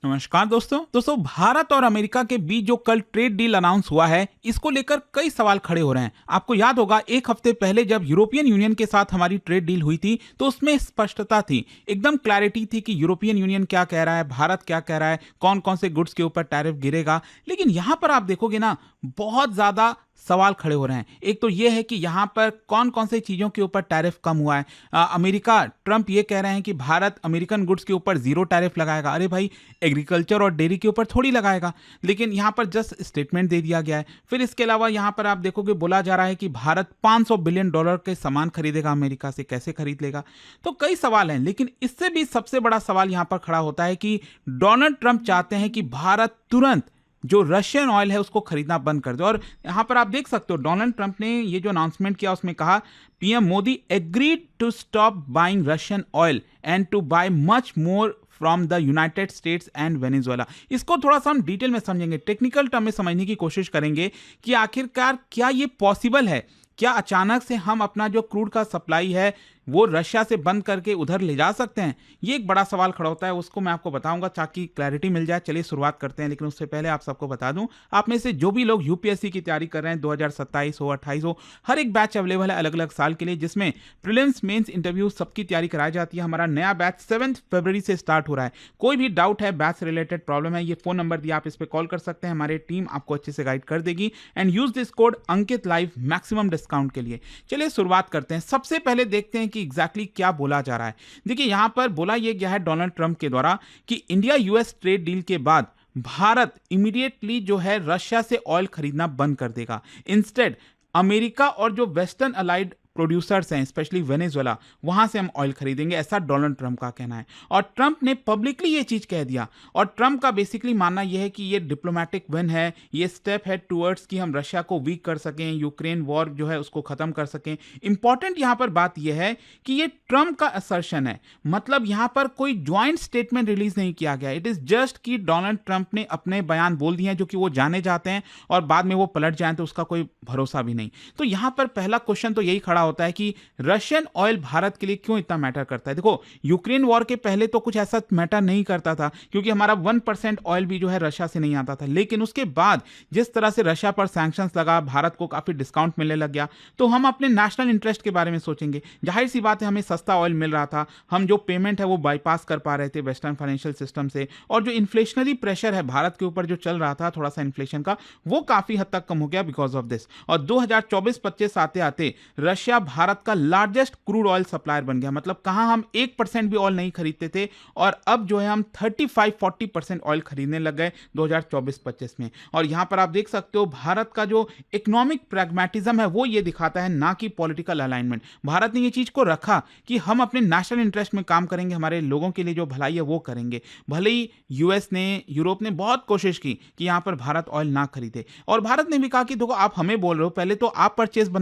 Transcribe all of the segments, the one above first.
नमस्कार दोस्तों भारत और अमेरिका के बीच जो कल ट्रेड डील अनाउंस हुआ है, इसको लेकर कई सवाल खड़े हो रहे हैं। आपको याद होगा एक हफ्ते पहले जब यूरोपियन यूनियन के साथ हमारी ट्रेड डील हुई थी, तो उसमें स्पष्टता थी, एकदम क्लैरिटी थी कि यूरोपियन यूनियन क्या कह रहा है, भारत क्या कह रहा है, कौन कौन से गुड्स के ऊपर टैरिफ गिरेगा। लेकिन यहां पर आप देखोगे ना, बहुत ज्यादा सवाल खड़े हो रहे हैं। एक तो यह है कि यहां पर कौन कौन से चीजों के ऊपर टैरिफ कम हुआ है। अमेरिका, ट्रंप ये कह रहे हैं कि भारत अमेरिकन गुड्स के ऊपर जीरो टैरिफ लगाएगा। अरे भाई, एग्रीकल्चर और डेयरी के ऊपर थोड़ी लगाएगा, लेकिन यहां पर जस्ट स्टेटमेंट दे दिया गया है। फिर इसके अलावा यहां पर आप देखोगे बोला जा रहा है कि भारत $500 बिलियन के सामान खरीदेगा अमेरिका से। कैसे खरीद लेगा? तो कई सवाल हैं, लेकिन इससे भी सबसे बड़ा सवाल यहां पर खड़ा होता है कि डोनाल्ड ट्रंप चाहते हैं कि भारत तुरंत जो रशियन ऑयल है उसको खरीदना बंद कर दे। और यहां पर आप देख सकते हो डोनाल्ड ट्रंप ने ये जो अनाउंसमेंट किया उसमें कहा, PM Modi agreed to stop buying Russian oil and to buy much more from the United States and Venezuela. इसको थोड़ा सा हम डिटेल में समझेंगे, टेक्निकल टर्म में समझने की कोशिश करेंगे कि आखिरकार क्या ये पॉसिबल है। क्या अचानक से हम अपना जो क्रूड का सप्लाई है वो रशिया से बंद करके उधर ले जा सकते हैं? ये एक बड़ा सवाल खड़ा होता है, उसको मैं आपको बताऊंगा ताकि क्लैरिटी मिल जाए। चलिए शुरुआत करते हैं, लेकिन उससे पहले आप सबको बता दूं, आप में से जो भी लोग यूपीएससी की तैयारी कर रहे हैं, 2027 हो 28 हो, हर एक बैच अवेलेबल है अलग अलग साल के लिए, जिसमें प्रीलिम्स मेंस इंटरव्यू सबकी तैयारी कराई जाती है। हमारा नया बैच 7 फरवरी से स्टार्ट हो रहा है। कोई भी डाउट है, बैच से रिलेटेड प्रॉब्लम है, ये फोन नंबर दिया, आप इस पर कॉल कर सकते हैं, हमारी टीम आपको अच्छे से गाइड कर देगी। And use this code Ankit live maximum discount के लिए। चलिए शुरुआत करते हैं। सबसे पहले देखते हैं कि एग्जैक्टली क्या बोला जा रहा है। देखिए यहां पर बोला यह गया है डोनाल्ड ट्रंप के द्वारा कि इंडिया यूएस ट्रेड डील के बाद भारत इमीडिएटली जो है रशिया से ऑयल खरीदना बंद कर देगा। इंस्टेड अमेरिका और जो वेस्टर्न अलाइड प्रोड्यूसर्स हैं, स्पेशली वेनेजुएला, वहां से हम ऑयल खरीदेंगे, ऐसा डोनाल्ड ट्रंप का कहना है। और ट्रंप ने पब्लिकली ये चीज कह दिया। और ट्रंप का बेसिकली मानना यह है कि ये डिप्लोमेटिक विन है, ये स्टेप है टुवर्ड्स कि हम रशिया को वीक कर सकें, यूक्रेन वॉर जो है उसको खत्म कर सकें। इंपॉर्टेंट यहां पर बात यह है कि ये ट्रंप का असर्शन है, मतलब यहां पर कोई ज्वाइंट स्टेटमेंट रिलीज नहीं किया गया। इट इज जस्ट कि डोनाल्ड ट्रंप ने अपने बयान बोल दिए हैं, जो कि वो जाने जाते हैं और बाद में वो पलट जाएं तो उसका कोई भरोसा भी नहीं। तो यहां पर पहला क्वेश्चन तो यही खड़ा होता है कि रशियन ऑयल भारत के लिए क्यों इतना मैटर करता है। देखो, यूक्रेन वॉर के पहले तो कुछ ऐसा मैटर नहीं करता था, क्योंकि हमारा 1% ऑयल भी जो है रशिया से नहीं आता था। लेकिन उसके बाद जिस तरह से रशिया पर सैंक्शंस लगा, भारत को काफी डिस्काउंट मिलने लग गया, तो हम अपने नेशनल इंटरेस्ट के बारे में सोचेंगे। जाहिर सी बात है, हमें सस्ता ऑयल मिल रहा था, हम जो पेमेंट है वो बाईपास कर पा रहे थे वेस्टर्न फाइनेंशियल सिस्टम से, और जो इन्फ्लेशनरी प्रेशर है भारत के ऊपर जो चल रहा था थोड़ा सा इन्फ्लेशन का, वो काफी हद तक कम हो गया बिकॉज ऑफ दिस। और 2024-25 आते आते रशिया भारत का लार्जेस्ट क्रूड ऑयल सप्लायर बन गया। मतलब कहां हम 1% भी ऑयल नहीं खरीदते थे, और अब जो है हम 35-40% ऑयल खरीदने लग गए 2024-25 में। और यहां पर आप देख सकते हो भारत का जो इकोनॉमिक प्रैग्मेटिज्म है वो ये दिखाता है, ना कि पॉलिटिकल अलाइनमेंट। भारत ने ये चीज को रखा कि हम अपने नेशनल इंटरेस्ट में काम करेंगे, हमारे लोगों के लिए जो भलाई है वो करेंगे। भले ही यूएस ने, यूरोप ने बहुत कोशिश की कि यहां पर भारत ऑयल ना खरीदे, और भारत ने भी कहा कि देखो आप हमें बोल रहे हो, पहले तो आप परचेज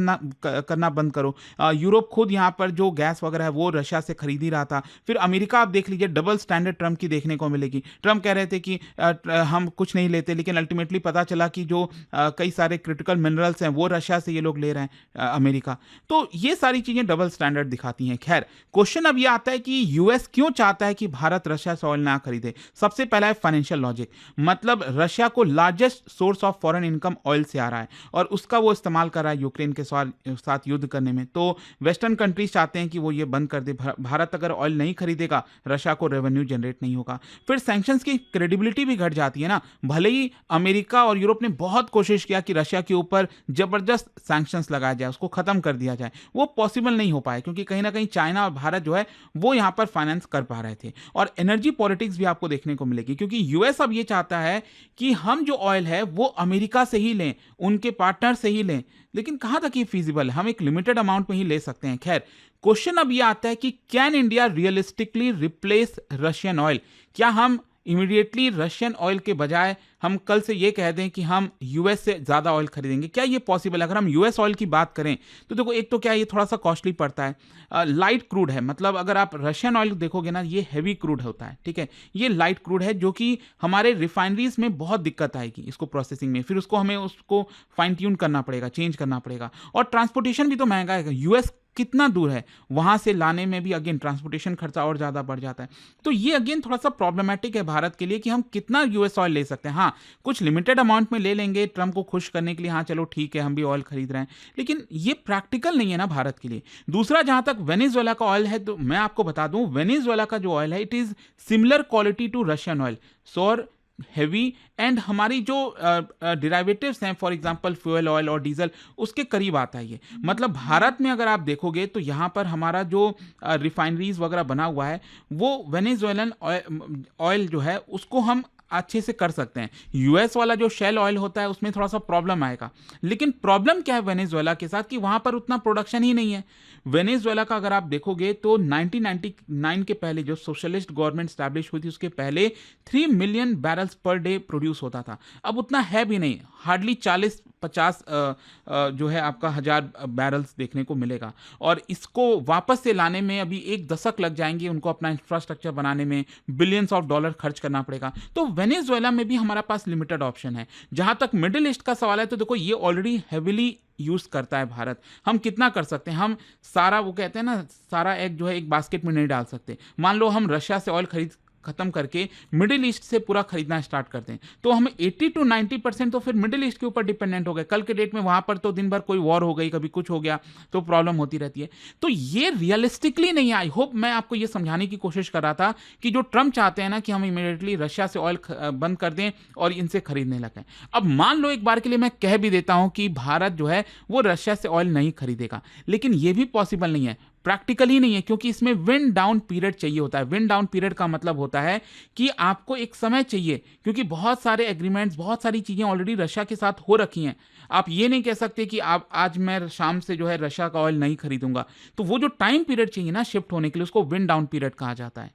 करना बंद करो। यूरोप खुद यहां पर जो गैस वगैरह है वो रशिया से खरीद ही रहा था। फिर अमेरिका आप देख लीजिए, डबल स्टैंडर्ड ट्रंप की देखने को मिलेगी। ट्रंप कह रहे थे कि हम कुछ नहीं लेते, लेकिन अल्टीमेटली पता चला कि जो कई सारे क्रिटिकल मिनरल्स हैं वो रशिया से ये लोग ले रहे हैं, अमेरिका। तो ये सारी चीजें डबल स्टैंडर्ड दिखाती हैं। खैर, क्वेश्चन अब ये आता है कि यूएस क्यों चाहता है कि भारत रशिया से ऑयल ना खरीदे। सबसे पहला है फाइनेंशियल लॉजिक, मतलब रशिया को largest source of foreign income oil से आ रहा है, और उसका वो इस्तेमाल कर रहा है यूक्रेन के साथ युद्ध करने में। तो वेस्टर्न कंट्रीज चाहते हैं कि वो ये बंद कर दे। भारत अगर ऑयल नहीं खरीदेगा, रशिया को रेवेन्यू जनरेट नहीं होगा। फिर सैंक्शंस की क्रेडिबिलिटी भी घट जाती है ना। भले ही अमेरिका और यूरोप ने बहुत कोशिश किया कि रशिया के ऊपर जबरदस्त सैंक्शंस लगाया जाए, उसको खत्म कर दिया जाए, वो पॉसिबल नहीं हो पाया, क्योंकि कहीं ना कहीं चाइना और भारत जो है वो यहां पर फाइनेंस कर पा रहे थे। और एनर्जी पॉलिटिक्स भी आपको देखने को मिलेगी, क्योंकि यूएस अब ये चाहता है कि हम जो ऑयल है वो अमेरिका से ही लें, उनके पार्टनर से ही लें। लेकिन कहां तक ये फीजिबल है? हम एक लिमिटेड अमाउंट में ही ले सकते हैं। खैर, क्वेश्चन अब ये आता है कि can India realistically replace Russian oil? क्या हम इमीडिएटली रशियन ऑयल के बजाय हम कल से ये कह दें कि हम यूएस से ज्यादा ऑयल खरीदेंगे? क्या ये पॉसिबल है? अगर हम यूएस ऑयल की बात करें तो देखो, एक तो क्या ये थोड़ा सा कॉस्टली पड़ता है, लाइट क्रूड है। मतलब अगर आप रशियन ऑयल देखोगे ना, ये हैवी क्रूड होता है, ठीक है, ये लाइट क्रूड है, जो कि हमारे रिफाइनरीज में बहुत दिक्कत आएगी इसको प्रोसेसिंग में। फिर उसको हमें उसको फाइन ट्यून करना पड़ेगा, चेंज करना पड़ेगा, और ट्रांसपोर्टेशन भी तो महंगा है। यूएस कितना दूर है, वहां से लाने में भी अगेन ट्रांसपोर्टेशन खर्चा और ज़्यादा बढ़ जाता है। तो ये अगेन थोड़ा सा प्रॉब्लमेटिक है भारत के लिए कि हम कितना यूएस ऑयल ले सकते हैं। हाँ, कुछ लिमिटेड अमाउंट में ले लेंगे ट्रम्प को खुश करने के लिए, हाँ चलो ठीक है हम भी ऑयल खरीद रहे हैं, लेकिन ये प्रैक्टिकल नहीं है ना भारत के लिए। दूसरा, जहां तक वेनेजुएला का ऑयल है, तो मैं आपको बता दूं वेनेजुएला का जो ऑयल है it is similar quality to Russian oil, sour heavy, and हमारी जो डिराइवेटिव्स हैं फॉर एग्जांपल फ्यूल ऑयल और डीजल उसके करीब आता है ये। मतलब भारत में अगर आप देखोगे तो यहाँ पर हमारा जो रिफाइनरीज वगैरह बना हुआ है वो वेनेजुएलन ऑयल जो है उसको हम अच्छे से कर सकते हैं। यूएस वाला जो शेल ऑयल होता है उसमें थोड़ा सा प्रॉब्लम आएगा, लेकिन प्रॉब्लम क्या है वेनेजुएला के साथ कि वहां पर उतना प्रोडक्शन ही नहीं है। वेनेजुएला का अगर आप देखोगे तो 1999 के पहले जो सोशलिस्ट गवर्नमेंट स्टैब्लिश हुई थी उसके पहले 3 million barrels per day produce होता था। अब उतना है भी नहीं, हार्डली 40-50 जो है आपका हजार बैरल्स देखने को मिलेगा, और इसको वापस से लाने में अभी 1 दशक लग जाएंगे, उनको अपना इंफ्रास्ट्रक्चर बनाने में बिलियंस ऑफ डॉलर खर्च करना पड़ेगा। तो वेनेजुएला में भी हमारा पास लिमिटेड ऑप्शन है। जहां तक मिडिल ईस्ट का सवाल है तो देखो ये ऑलरेडी हेविली यूज करता है भारत। हम कितना कर सकते हैं, हम सारा वो कहते हैं ना सारा एग जो है एक बास्केट में नहीं डाल सकते। मान लो हम रशिया से ऑयल खरीद खत्म करके मिडिल ईस्ट से पूरा खरीदना स्टार्ट करते हैं तो हम 80 to 90% तो फिर मिडिल ईस्ट के ऊपर डिपेंडेंट हो गए। कल के डेट में वहां पर तो दिन भर कोई वॉर हो गई, कभी कुछ हो गया तो प्रॉब्लम होती रहती है। तो ये रियलिस्टिकली नहीं है। आई होप मैं आपको ये समझाने की कोशिश कर रहा था कि जो ट्रम्प चाहते हैं ना कि हम इमीडिएटली रशिया से ऑयल बंद कर दें और इनसे खरीदने लगें। अब मान लो एक बार के लिए मैं कह भी देता हूं कि भारत जो है वो रशिया से ऑयल नहीं खरीदेगा, लेकिन ये भी पॉसिबल नहीं है, प्रैक्टिकल ही नहीं है, क्योंकि इसमें विंड डाउन पीरियड चाहिए होता है। विंड डाउन पीरियड का मतलब होता है कि आपको एक समय चाहिए, क्योंकि बहुत सारे एग्रीमेंट्स बहुत सारी चीजें ऑलरेडी रशिया के साथ हो रखी हैं। आप ये नहीं कह सकते कि आप आज मैं शाम से जो है रशिया का ऑयल नहीं खरीदूंगा। तो वो जो टाइम पीरियड चाहिए ना शिफ्ट होने के लिए उसको विंड डाउन पीरियड कहा जाता है।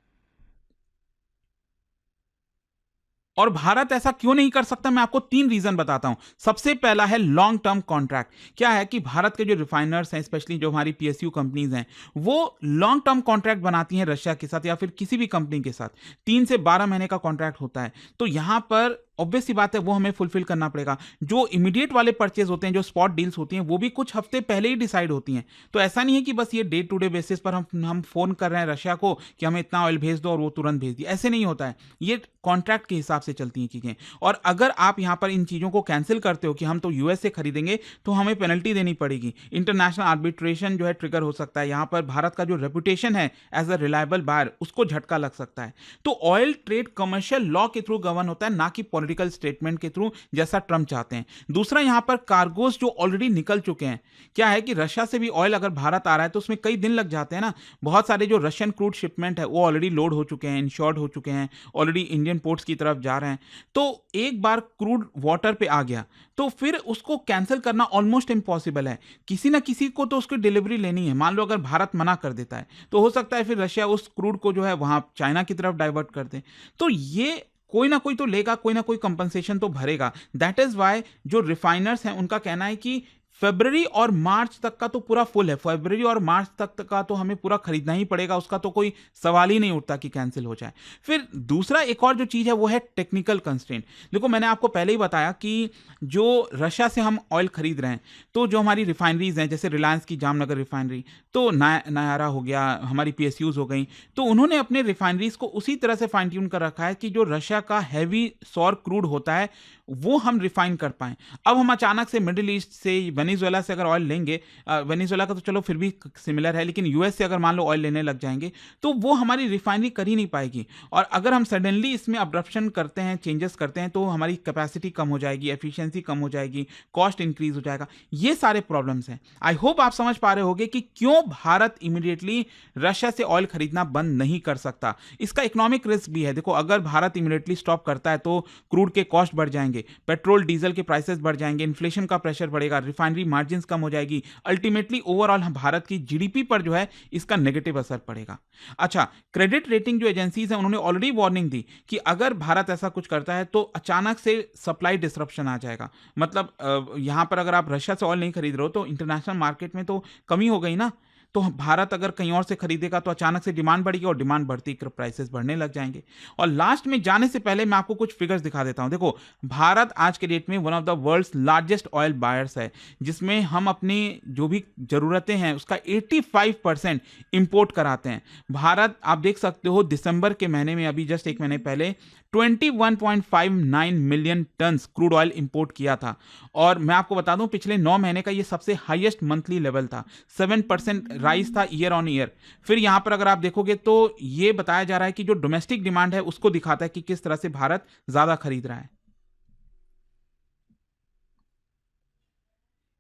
और भारत ऐसा क्यों नहीं कर सकता, मैं आपको 3 रीजन बताता हूं। सबसे पहला है लॉन्ग टर्म कॉन्ट्रैक्ट। क्या है कि भारत के जो रिफाइनर्स हैं, स्पेशली जो हमारी पीएसयू कंपनीज हैं, वो लॉन्ग टर्म कॉन्ट्रैक्ट बनाती हैं रशिया के साथ या फिर किसी भी कंपनी के साथ। 3 से 12 महीने का कॉन्ट्रैक्ट होता है। तो यहां पर ऑब्वियस सी बात है वो हमें फुलफिल करना पड़ेगा। जो इमीडिएट वाले परचेज होते हैं, जो स्पॉट डील्स होती हैं, वो भी कुछ हफ्ते पहले ही डिसाइड होती हैं। तो ऐसा नहीं है कि बस ये डे टू डे बेसिस पर हम फोन कर रहे हैं रशिया को कि हमें इतना ऑयल भेज दो और वो तुरंत भेज दिए, ऐसे नहीं होता है। ये कॉन्ट्रैक्ट के हिसाब से चलती हैं चीजें। और अगर आप यहां पर इन चीजों को कैंसिल करते हो कि हम तो यूएस से खरीदेंगे, तो हमें पेनल्टी देनी पड़ेगी। इंटरनेशनल आर्बिट्रेशन जो है ट्रिगर हो सकता है। यहां पर भारत का जो रेपुटेशन है एज अ रिलायबल बायर उसको झटका लग सकता है। तो ऑयल ट्रेड कमर्शियल लॉ के थ्रू गवर्न होता है, ना कि पॉलिटिकल स्टेटमेंट के थ्रू जैसा ट्रम्प चाहते हैं। दूसरा, यहां पर कार्गोस जो ऑलरेडी निकल चुके हैं। क्या है कि रशिया से भी ऑयल अगर भारत आ रहा है तो उसमें कई दिन लग जाते हैं ना। बहुत सारे जो रशियन क्रूड शिपमेंट है वो ऑलरेडी लोड हो चुके हैं, इंश्योर्ड हो चुके हैं, ऑलरेडी इंडियन पोर्ट्स की तरफ जा रहे हैं। तो एक बार क्रूड वाटर पे आ गया तो फिर उसको कैंसिल करना ऑलमोस्ट इम्पॉसिबल है। किसी ना किसी को तो उसकी डिलीवरी लेनी है। मान लो अगर भारत मना कर देता है तो हो सकता है फिर रशिया उस क्रूड को जो है वहां चाइना की तरफ डाइवर्ट कर दे। तो ये कोई ना कोई तो लेगा, कोई ना कोई कंपनसेशन तो भरेगा। दैट इज वाई जो रिफाइनर्स हैं उनका कहना है कि फरवरी और मार्च तक का तो पूरा फुल है। फरवरी और मार्च तक का तो हमें पूरा खरीदना ही पड़ेगा, उसका तो कोई सवाल ही नहीं उठता कि कैंसिल हो जाए। फिर दूसरा एक और जो चीज है वो है टेक्निकल कंस्ट्रेंट। देखो मैंने आपको पहले ही बताया कि जो रशिया से हम ऑयल खरीद रहे हैं तो जो हमारी रिफाइनरीज हैं जैसे रिलायंस की जामनगर रिफाइनरी, तो नायारा हो गया, हमारी पीएसयूज हो गई, तो उन्होंने अपने रिफाइनरीज को उसी तरह से फाइन ट्यून कर रखा है कि जो रशिया का हैवी सौर क्रूड होता है वो हम रिफाइन कर पाए। अब हम अचानक से मिडिल ईस्ट से वेनेजुएला से अगर ऑयल लेंगे, वेनेजुएला का तो चलो फिर भी सिमिलर है, लेकिन यूएस से अगर मान लो ऑयल लेने लग जाएंगे तो वो हमारी रिफाइनरी कर ही नहीं पाएगी। और अगर हम सडनली इसमें अब्रप्शन करते हैं, चेंजेस करते हैं, तो हमारी कैपेसिटी कम हो जाएगी, एफिशिएंसी कम हो जाएगी, कॉस्ट इंक्रीज हो जाएगा। ये सारे प्रॉब्लम्स हैं। आई होप आप समझ पा रहे होगे कि क्यों भारत इमीडिएटली रशिया से ऑयल खरीदना बंद नहीं कर सकता। इसका इकोनॉमिक रिस्क भी है। देखो अगर भारत इमीडिएटली स्टॉप करता है तो क्रूड के कॉस्ट बढ़ जाएंगे, पेट्रोल डीजल के प्राइसेस बढ़ जाएंगे, इन्फ्लेशन का प्रेशर बढ़ेगा, रिफाइनरी मार्जिन कम हो जाएगी, अल्टीमेटली ओवरऑल भारत की जीडीपी पर जो है इसका नेगेटिव असर पड़ेगा। अच्छा, क्रेडिट रेटिंग जो एजेंसीज हैं उन्होंने ऑलरेडी वार्निंग दी कि अगर भारत ऐसा कुछ करता है तो अचानक से सप्लाई डिसरप्शन आ जाएगा। मतलब यहां पर अगर आप रशिया से ऑयल नहीं खरीद रहे हो तो इंटरनेशनल मार्केट में तो कमी हो गई ना। तो भारत अगर कहीं और से खरीदेगा तो अचानक से डिमांड बढ़ेगी और डिमांड बढ़ती प्राइसेस बढ़ने लग जाएंगे। और लास्ट में जाने से पहले मैं आपको कुछ फिगर्स दिखा देता हूं। देखो, भारत आज के डेट में one of the world's largest oil buyers है, जिसमें हम अपनी जो भी जरूरतें हैं उसका 85% इंपोर्ट कराते हैं। भारत, आप देख सकते हो, दिसंबर के महीने में, अभी जस्ट एक महीने पहले 21.59 million turns crude oil import किया था। और मैं आपको बता दूं, पिछले 9 महीने का ये सबसे हाईएस्ट मंथली लेवल था। 7% राइज था ईयर ऑन ईयर। फिर यहां पर अगर आप देखोगे तो ये बताया जा रहा है कि जो डोमेस्टिक डिमांड है उसको दिखाता है कि किस तरह से भारत ज्यादा खरीद रहा है।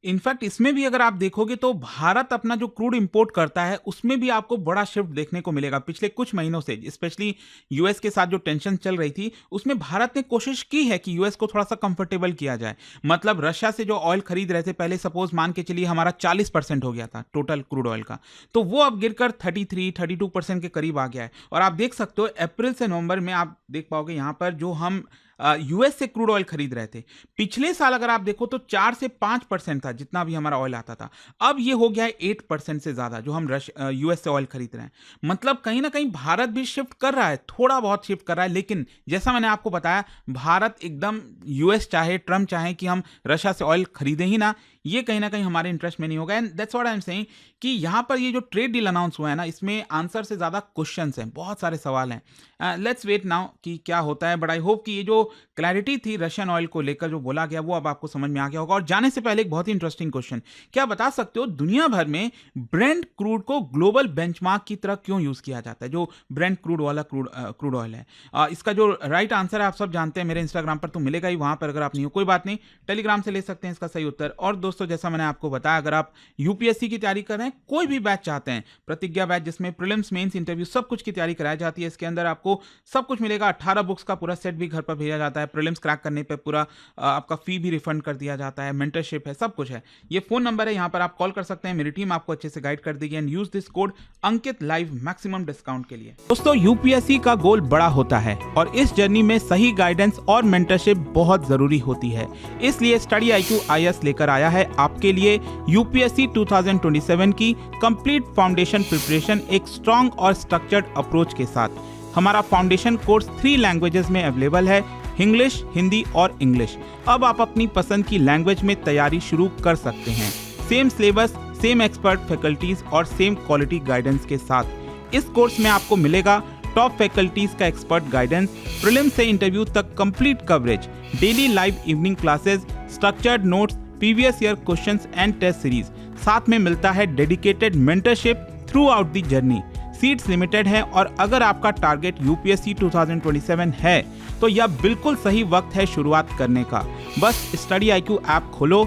इनफैक्ट इसमें भी अगर आप देखोगे तो भारत अपना जो क्रूड इंपोर्ट करता है उसमें भी आपको बड़ा शिफ्ट देखने को मिलेगा। पिछले कुछ महीनों से स्पेशली यूएस के साथ जो टेंशन चल रही थी उसमें भारत ने कोशिश की है कि यूएस को थोड़ा सा कंफर्टेबल किया जाए। मतलब रशिया से जो ऑयल खरीद रहे थे पहले, सपोज मान के चलिए हमारा 40% हो गया था टोटल क्रूड ऑयल का, तो वो अब गिरकर 33-32% के करीब आ गया है। और आप देख सकते हो अप्रैल से नवंबर में आप देख पाओगे यहां पर जो हम यूएस से क्रूड ऑयल खरीद रहे थे, पिछले साल अगर आप देखो तो 4 से 5% था जितना भी हमारा ऑयल आता था। अब ये हो गया है 8% से ज्यादा जो हम यूएस से ऑयल खरीद रहे हैं। मतलब कहीं ना कहीं भारत भी शिफ्ट कर रहा है, थोड़ा बहुत शिफ्ट कर रहा है, लेकिन जैसा मैंने आपको बताया, भारत एकदम यूएस चाहे, ट्रम्प चाहे कि हम रशिया से ऑयल खरीदें ही ना, ये कहीं ना कहीं हमारे इंटरेस्ट में नहीं होगा। And that's what I am saying कि यहाँ पर ये जो ट्रेड डील अनाउंस हुआ है ना, इसमें आंसर से ज्यादा क्वेश्चंस हैं, बहुत सारे सवाल हैं। लेट्स वेट नाउ कि क्या होता है। बट आई होप कि ये जो क्लैरिटी थी रशियन ऑयल को लेकर जो बोला गया वो अब आपको समझ में आ गया होगा। और जाने से पहले एक बहुत ही इंटरेस्टिंग क्वेश्चन, क्या बता सकते हो दुनिया भर में ब्रेंट क्रूड को ग्लोबल बेंचमार्क की तरह क्यों यूज किया जाता है, जो ब्रेंट क्रूड वाला क्रूड ऑयल है? इसका जो राइट आंसर है आप सब जानते हैं, मेरे इंस्टाग्राम पर तो मिलेगा ही, वहां पर अगर आप नहीं हो कोई बात नहीं, टेलीग्राम से ले सकते हैं इसका सही उत्तर। और दोस्तों, जैसा मैंने आपको बताया, अगर आप यूपीएससी की तैयारी कर रहे हैं, कोई भी बैच चाहते हैं, प्रतिज्ञा बैच जिसमें प्रीलिम्स, मेंस, इंटरव्यू सब कुछ की तैयारी कराई जाती है, इसके अंदर आपको सब कुछ मिलेगा। 18 बुक्स का पूरा सेट भी घर पर भेजा जाता है, प्रीलिम्स क्रैक करने पे पूरा आपका फी भी रिफंड कर दिया जाता है, मेंटरशिप है, सब कुछ है। ये फोन नंबर है, यहां पर आप कॉल कर सकते हैं, मेरी टीम आपको अच्छे से गाइड कर देगी। And use this code Ankit live maximum discount के लिए। दोस्तों, यूपीएससी का गोल बड़ा होता है और इस जर्नी में सही गाइडेंस और मेंटरशिप बहुत जरूरी होती है। इसलिए स्टडी IQ IAS लेकर आया है आपके लिए यूपीएससी 2027 की कंप्लीट फाउंडेशन प्रिपरेशन एक स्ट्रॉन्ग और स्ट्रक्चर्ड अप्रोच के साथ। हमारा फाउंडेशन कोर्स 3 लैंग्वेजेस में अवेलेबल है, इंग्लिश, हिंदी और इंग्लिश। अब आप अपनी पसंद की लैंग्वेज में तैयारी शुरू कर सकते हैं, same syllabus, same expert faculties और सेम क्वालिटी गाइडेंस के साथ। इस कोर्स में आपको मिलेगा टॉप फैकल्टीज का एक्सपर्ट गाइडेंस, प्रीलिम्स से इंटरव्यू तक complete coverage, daily live evening classes, structured notes, previous year questions and test series. साथ में मिलता है dedicated mentorship throughout the journey. Seats limited है और अगर आपका टारगेट यूपीएससी 2027 है तो यह बिल्कुल सही वक्त है शुरुआत करने का। बस स्टडी IQ ऐप खोलो।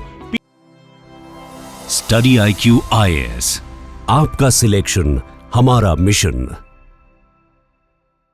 स्टडी IQ IAS, आपका सिलेक्शन हमारा मिशन।